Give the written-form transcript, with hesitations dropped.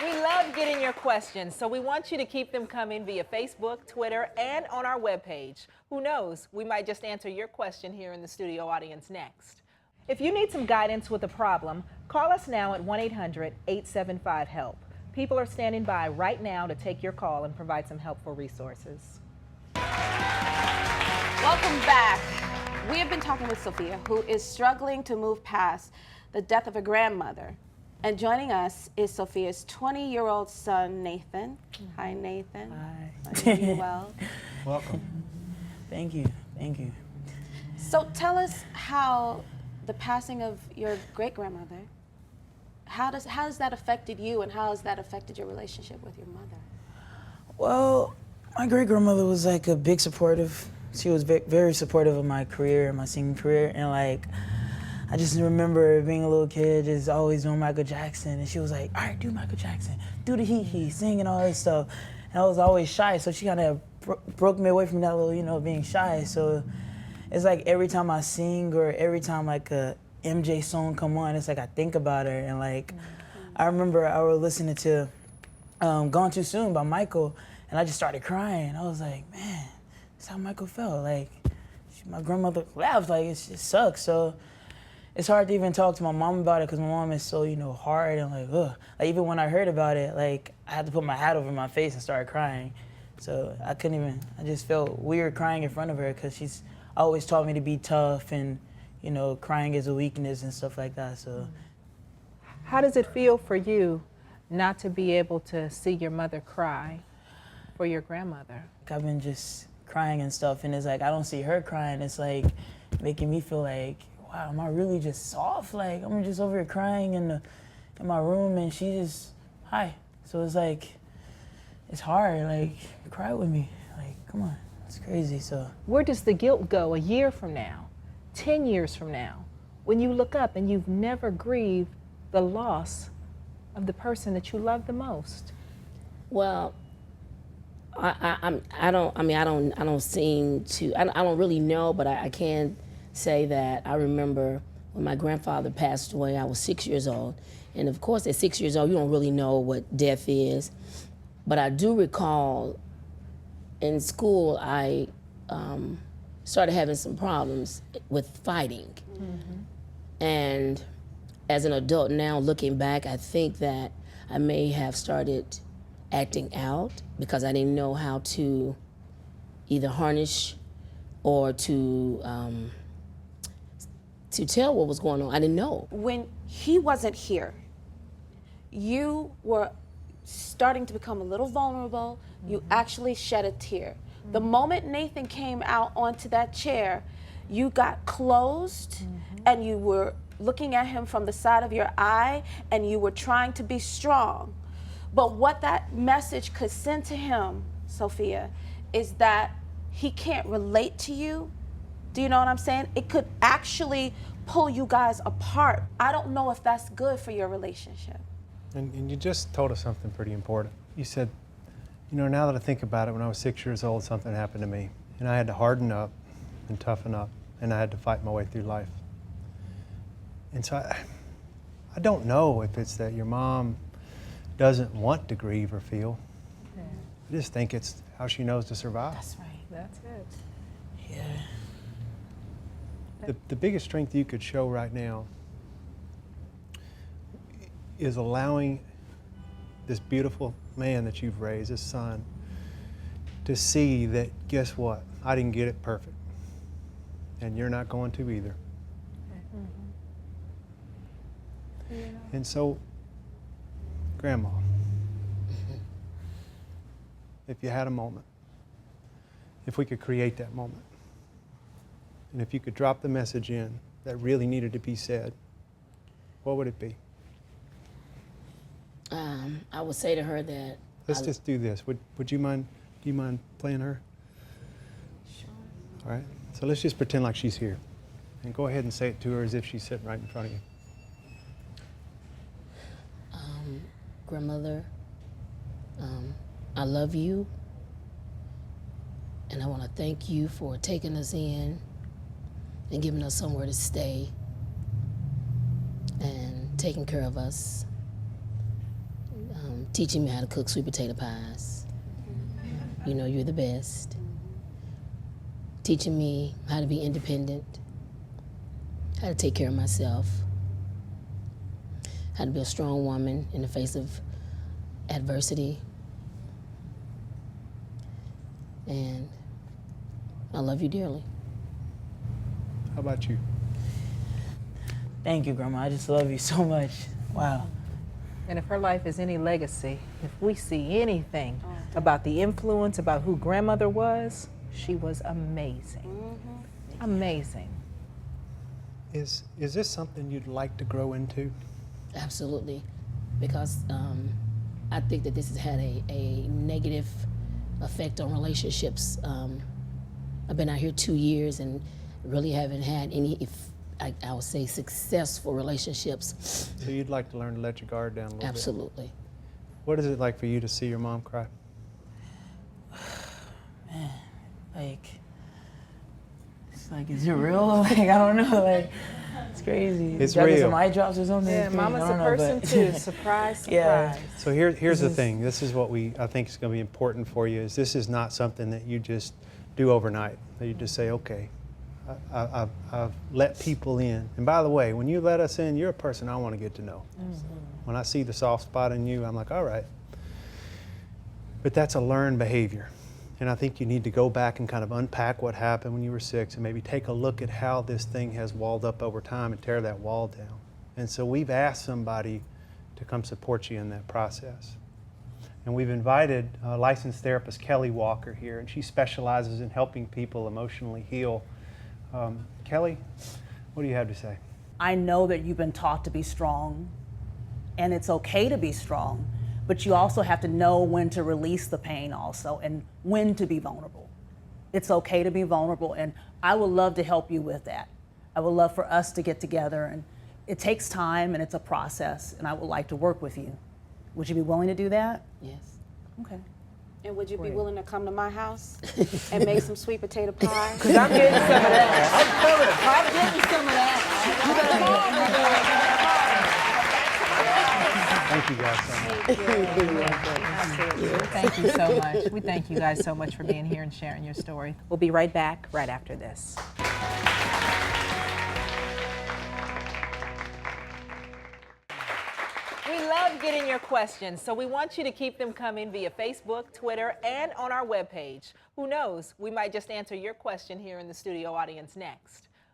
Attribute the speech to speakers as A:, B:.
A: We love getting your questions, so we want you to keep them coming via Facebook, Twitter, and on our webpage. Who knows, we might just answer your question here in the studio audience next. If you need some guidance with a problem, call us now at 1-800-875-HELP. People are standing by right now to take your call and provide some helpful resources.
B: Welcome back. We have been talking with Sophia, who is struggling to move past the death of her grandmother. And joining us is Sophia's 20-year-old son, Nathan. Hi, Nathan.
C: Hi.
B: Are you well?
D: Welcome.
C: Thank you. Thank you.
B: So tell us how the passing of your great-grandmother, how has that affected you, and how has that affected your relationship with your mother?
C: Well, my great-grandmother was like a big supportive. She was very supportive of my career, my singing career, and like, I just remember being a little kid, just always doing Michael Jackson, and she was like, all right, do Michael Jackson, do the hee-hee, sing and all this stuff. And I was always shy, so she kind of broke me away from that little, being shy. So it's like every time I sing or every time like a MJ song come on, it's like I think about her. And like, I remember I was listening to Gone Too Soon by Michael, and I just started crying. I was like, man, that's how Michael felt. Like, my grandmother laughed, like it sucks. So it's hard to even talk to my mom about it because my mom is so, hard and like, ugh. Like even when I heard about it, like I had to put my hat over my face and start crying. So I just felt weird crying in front of her because she's always taught me to be tough and, crying is a weakness and stuff like that, so.
A: How does it feel for you not to be able to see your mother cry for your grandmother?
C: I've been just crying and stuff, and it's like I don't see her crying. It's like making me feel like, wow, am I really just soft? Like I'm just over here crying in my room, and she just hi. So it's like it's hard. Like cry with me. Like come on, it's crazy. So
A: where does the guilt go a year from now, 10 years from now, when you look up and you've never grieved the loss of the person that you love the most?
E: Well, I don't seem to. I don't really know, but I can say that I remember when my grandfather passed away. I was 6 years old, and of course, at 6 years old, you don't really know what death is. But I do recall in school, I started having some problems with fighting, and as an adult now, looking back, I think that I may have started acting out because I didn't know how to either harness or to tell what was going on. I didn't know.
B: When he wasn't here, you were starting to become a little vulnerable. You actually shed a tear. The moment Nathan came out onto that chair, you got closed and you were looking at him from the side of your eye and you were trying to be strong. But what that message could send to him, Sophia, is that he can't relate to you. Do you know what I'm saying? It could actually pull you guys apart. I don't know if that's good for your relationship.
D: And you just told us something pretty important. You said, now that I think about it, when I was 6 years old, something happened to me. And I had to harden up and toughen up, and I had to fight my way through life. And so I don't know if it's that your mom doesn't want to grieve or feel.
A: Yeah.
D: I just think it's how she knows to survive.
A: That's right. That's it.
C: yeah.
D: The biggest strength you could show right now is allowing this beautiful man that you've raised, this son, to see that, guess what? I didn't get it perfect. And you're not going to either. And so, Grandma, if you had a moment, if we could create that moment, and if you could drop the message in that really needed to be said, what would it be?
E: I would say to her that.
D: Let's just do this. Would you mind? Do you mind playing her?
E: Sure.
D: All right. So let's just pretend like she's here, and go ahead and say it to her as if she's sitting right in front of you.
E: Grandmother, I love you, and I want to thank you for taking us in and giving us somewhere to stay and taking care of us. teaching me how to cook sweet potato pies. You know, you're the best. Teaching me how to be independent, how to take care of myself, how to be a strong woman in the face of adversity. And I love you dearly.
D: How about you?
C: Thank you, Grandma. I just love you so much. Wow.
A: And if her life is any legacy, if we see anything about the influence, about who grandmother was, she was amazing. Amazing.
D: Is this something you'd like to grow into?
E: Absolutely, because I think that this has had a negative effect on relationships. I've been out here 2 years and really haven't had any, I would say, successful relationships.
D: So you'd like to learn to let your guard down a little
E: Absolutely.
D: bit? What is it like for you to see your mom cry?
C: Man, like, it's like, is it real? Like, I don't know. Like, it's crazy.
D: It's
C: Drug
D: real.
C: Some eye drops or something.
A: Yeah,
C: It's crazy.
A: Mama's
C: I
A: a
C: don't know,
A: person
C: but-
A: too. Surprise, surprise.
C: Yeah.
D: So here's the thing. This is what I think is going to be important for you. Is this is not something that you just do overnight. That you just say, okay, I've let people in. And by the way, when you let us in, you're a person I want to get to know. When I see the soft spot in you, I'm like, all right. But that's a learned behavior. And I think you need to go back and kind of unpack what happened when you were 6 and maybe take a look at how this thing has walled up over time and tear that wall down. And so we've asked somebody to come support you in that process. And we've invited licensed therapist Kelly Walker here, and she specializes in helping people emotionally heal. Kelly, what do you have to say?
F: I know that you've been taught to be strong, and it's okay to be strong, but you also have to know when to release the pain also and when to be vulnerable. It's okay to be vulnerable, and I would love to help you with that. I would love for us to get together, and it takes time and it's a process, and I would like to work with you. Would you be willing to do that?
E: Yes.
F: Okay.
B: And would you be willing to come to my house and make some sweet potato pie?
A: Because I'm getting some of that.
D: Thank you guys so much.
A: Thank you so much. We thank you guys so much for being here and sharing your story. We'll be right back right after this. We love getting your questions, so we want you to keep them coming via Facebook, Twitter, and on our webpage. Who knows, we might just answer your question here in the studio audience next.